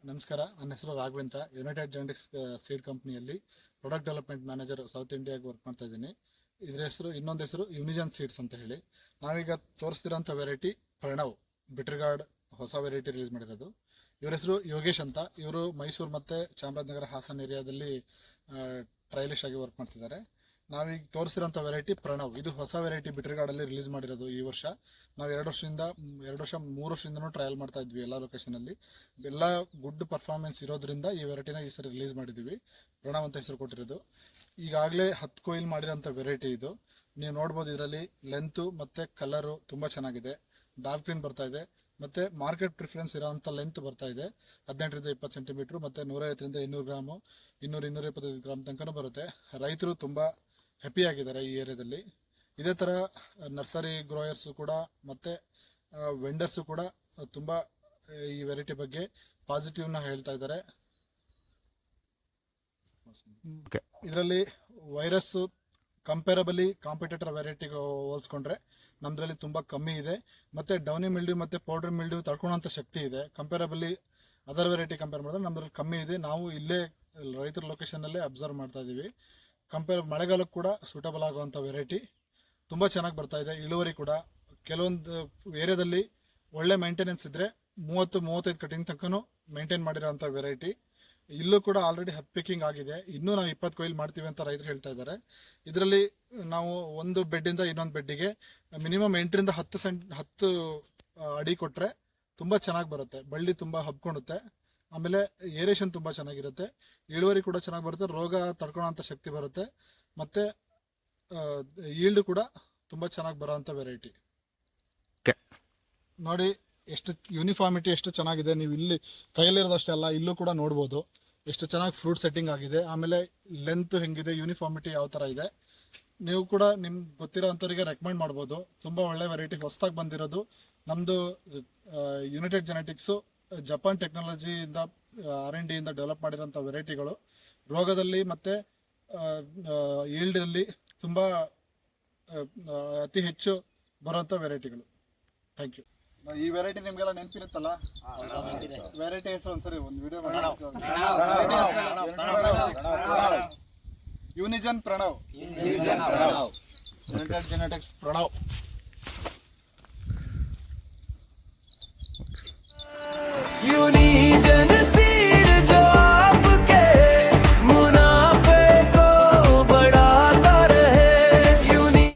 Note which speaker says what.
Speaker 1: ನಮಸ್ಕಾರ, ನನ್ನ ಹೆಸರು ರಾಘವೇಂದ್ರ. ಯುನೈಟೆಡ್ ಜೆನೆಟಿಕ್ಸ್ ಸೀಡ್ ಕಂಪ್ನಿಯಲ್ಲಿ ಪ್ರಾಡಕ್ಟ್ ಡೆವಲಪ್ಮೆಂಟ್ ಮ್ಯಾನೇಜರ್ ಸೌತ್ ಇಂಡಿಯಾಗೆ ವರ್ಕ್ ಮಾಡ್ತಾ ಇದ್ದೀನಿ. ಇನ್ನೊಂದು ಹೆಸರು ಯುನಿಜನ್ ಸೀಡ್ಸ್ ಅಂತ ಹೇಳಿ. ನಾವೀಗ ತೋರಿಸ್ತಿರೋಂಥ ವೆರೈಟಿ ಪ್ರಣವ್ ಬಿಟ್ರಗಾರ್ಡ್ ಹೊಸ ವೆರೈಟಿ ರಿಲೀಸ್ ಮಾಡಿರೋದು. ಇವ್ರ ಹೆಸರು ಯೋಗೇಶ್ ಅಂತ. ಇವರು ಮೈಸೂರು ಮತ್ತು ಚಾಮರಾಜನಗರ ಹಾಸನ ಏರಿಯಾದಲ್ಲಿ ಟ್ರಯಲಿಸ್ಟ್ ಆಗಿ ವರ್ಕ್ ಮಾಡ್ತಿದ್ದಾರೆ. ನಾವೀಗ ತೋರಿಸಿರೋಂಥ ವೆರೈಟಿ ಪ್ರಣವ್. ಇದು ಹೊಸ ವೆರೈಟಿ ಬಿಟ್ರಗಾರ್ಡಲ್ಲಿ ರಿಲೀಸ್ ಮಾಡಿರೋದು ಈ ವರ್ಷ. ನಾವು 3 ವರ್ಷದಿಂದನೂ ಟ್ರಯಲ್ ಮಾಡ್ತಾ ಇದ್ವಿ ಎಲ್ಲ ಲೊಕೇಶನಲ್ಲಿ. ಎಲ್ಲ ಗುಡ್ ಪರ್ಫಾರ್ಮೆನ್ಸ್ ಇರೋದ್ರಿಂದ ಈ ವೆರೈಟಿನ ಈ ಸರಿ ರಿಲೀಸ್ ಮಾಡಿದ್ದೀವಿ. ಪ್ರಣವ್ ಅಂತ ಹೆಸರು ಕೊಟ್ಟಿರೋದು. ಈಗಾಗಲೇ 10 ಕೊಯ್ಲ್ ಮಾಡಿರೋಂಥ ವೆರೈಟಿ ಇದು. ನೀವು ನೋಡ್ಬೋದು, ಇದರಲ್ಲಿ ಲೆಂತು ಮತ್ತು ಕಲರು ತುಂಬ ಚೆನ್ನಾಗಿದೆ. ಡಾರ್ಕ್ ಗ್ರೀನ್ ಬರ್ತಾ ಇದೆ ಮತ್ತು ಮಾರ್ಕೆಟ್ ಪ್ರಿಫರೆನ್ಸ್ ಇರೋಂಥ ಲೆಂತ್ ಬರ್ತಾ ಇದೆ. 18ರಿಂದ 20 ಸೆಂಟಿಮೀಟ್ರು ಮತ್ತು 150ರಿಂದ 200 ಗ್ರಾಮು, 200-225 ಗ್ರಾಮ್ ತನಕ ಬರುತ್ತೆ. ರೈತರು ತುಂಬ ಹ್ಯಾಪಿ ಆಗಿದ್ದಾರೆ ಈ ಏರಿಯಾದಲ್ಲಿ. ಇದೇ ಥರ ನರ್ಸರಿ ಗ್ರೋಯರ್ಸು ಕೂಡ ಮತ್ತು ವೆಂಡರ್ಸು ಕೂಡ ತುಂಬ ಈ ವೆರೈಟಿ ಬಗ್ಗೆ ಪಾಸಿಟಿವ್ನ ಹೇಳ್ತಾ ಇದ್ದಾರೆ. ಇದರಲ್ಲಿ ವೈರಸ್ಸು ಕಂಪೇರಬಲಿ ಕಾಂಪಿಟೇಟರ್ ವೆರೈಟಿಗೆ ಹೋಲಿಸ್ಕೊಂಡ್ರೆ ನಮ್ಮದ್ರಲ್ಲಿ ತುಂಬ ಕಮ್ಮಿ ಇದೆ. ಮತ್ತು ಡೌನಿ ಮಿಲ್ಡ್ಯೂ ಮತ್ತು ಪೌಡರ್ ಮಿಲ್ಡ್ಯೂ ತಡ್ಕೊಳ್ಳೋಂಥ ಶಕ್ತಿ ಇದೆ. ಕಂಪೇರಬಲಿ ಅದರ್ ವೆರೈಟಿ ಕಂಪೇರ್ ಮಾಡಿದ್ರೆ ನಮ್ಮದ್ರಲ್ಲಿ ಕಮ್ಮಿ ಇದೆ. ನಾವು ಇಲ್ಲೇ ರೈತರ ಲೊಕೇಶನ್ನಲ್ಲೇ ಅಬ್ಸರ್ವ್ ಮಾಡ್ತಾ ಇದ್ದೀವಿ. ಮಳೆಗಾಲಕ್ಕೆ ಕೂಡ ಸೂಟಬಲ್ ಆಗುವಂಥ ವೆರೈಟಿ ತುಂಬ ಚೆನ್ನಾಗಿ ಬರ್ತಾ ಇದೆ. ಇಳುವರಿ ಕೂಡ ಕೆಲವೊಂದು ಏರಿಯಾದಲ್ಲಿ ಒಳ್ಳೆ ಮೇಂಟೆನೆನ್ಸ್ ಇದ್ದರೆ 30-35 ಕಟಿಂಗ್ ತನಕನೂ ಮೇಂಟೈನ್ ಮಾಡಿರೋಂಥ ವೆರೈಟಿ. ಇಲ್ಲೂ ಕೂಡ ಆಲ್ರೆಡಿ ಪಿಕ್ಕಿಂಗ್ ಆಗಿದೆ. ಇನ್ನೂ ನಾವು 20 ಕೊಯ್ಲ್ ಮಾಡ್ತೀವಿ ಅಂತ ರೈತರು ಹೇಳ್ತಾ ಇದ್ದಾರೆ. ಇದರಲ್ಲಿ ನಾವು ಒಂದು ಬೆಡ್ಡಿಂದ ಇನ್ನೊಂದು ಬೆಡ್ಡಿಗೆ ಮಿನಿಮಮ್ 8ರಿಂದ 10 ಅಡಿ ಕೊಟ್ಟರೆ ತುಂಬ ಚೆನ್ನಾಗಿ ಬರುತ್ತೆ. ಬಳ್ಳಿ ತುಂಬ ಹಬ್ಕೊಳ್ಳುತ್ತೆ. ಆಮೇಲೆ ಏರೇಷನ್ ತುಂಬ ಚೆನ್ನಾಗಿರುತ್ತೆ. ಇಳುವರಿ ಕೂಡ ಚೆನ್ನಾಗಿ ಬರುತ್ತೆ. ರೋಗ ತಡ್ಕೊಳ್ಳೋಂಥ ಶಕ್ತಿ ಬರುತ್ತೆ. ಮತ್ತು ಈಲ್ಡ್ ಕೂಡ ತುಂಬ ಚೆನ್ನಾಗಿ ಬರೋವಂಥ ವೆರೈಟಿ. ನೋಡಿ ಎಷ್ಟು ಯೂನಿಫಾರ್ಮಿಟಿ ಎಷ್ಟು ಚೆನ್ನಾಗಿದೆ. ನೀವು ಇಲ್ಲಿ ಕೈಯಲ್ಲಿರೋದಷ್ಟೇ ಅಲ್ಲ, ಇಲ್ಲೂ ಕೂಡ ನೋಡ್ಬೋದು ಎಷ್ಟು ಚೆನ್ನಾಗಿ ಫ್ರೂಟ್ ಸೆಟ್ಟಿಂಗ್ ಆಗಿದೆ. ಆಮೇಲೆ ಲೆಂತ್ ಹೆಂಗಿದೆ, ಯೂನಿಫಾರ್ಮಿಟಿ ಯಾವ ಥರ ಇದೆ. ನೀವು ಕೂಡ ನಿಮ್ಗೆ ಗೊತ್ತಿರೋ ಅಂಥವ್ರಿಗೆ ರೆಕಮೆಂಡ್ ಮಾಡ್ಬೋದು. ತುಂಬ ಒಳ್ಳೆ ವೆರೈಟಿ ಹೊಸದಾಗಿ ಬಂದಿರೋದು. ನಮ್ಮದು ಯುನೈಟೆಡ್ ಜೆನೆಟಿಕ್ಸು ಜಪಾನ್ ಟೆಕ್ನಾಲಜಿಯಿಂದ R&D ಇಂದ ಡೆವಲಪ್ ಮಾಡಿರೋಂಥ ವೆರೈಟಿಗಳು ರೋಗದಲ್ಲಿ ಮತ್ತು ಈಲ್ಡಲ್ಲಿ ತುಂಬ ಅತಿ ಹೆಚ್ಚು ಬರೋಂಥ ವೆರೈಟಿಗಳು. Thank you. ಈ ವೆರೈಟಿ ನಿಮಗೆಲ್ಲ ನೆನಪಿರುತ್ತಲ್ಲ? ವೆರೈಟಿ ಹೆಸರು ಒಂದ್ಸರಿ ಒಂದು video Unigen Pranav, United Genetics Pranav.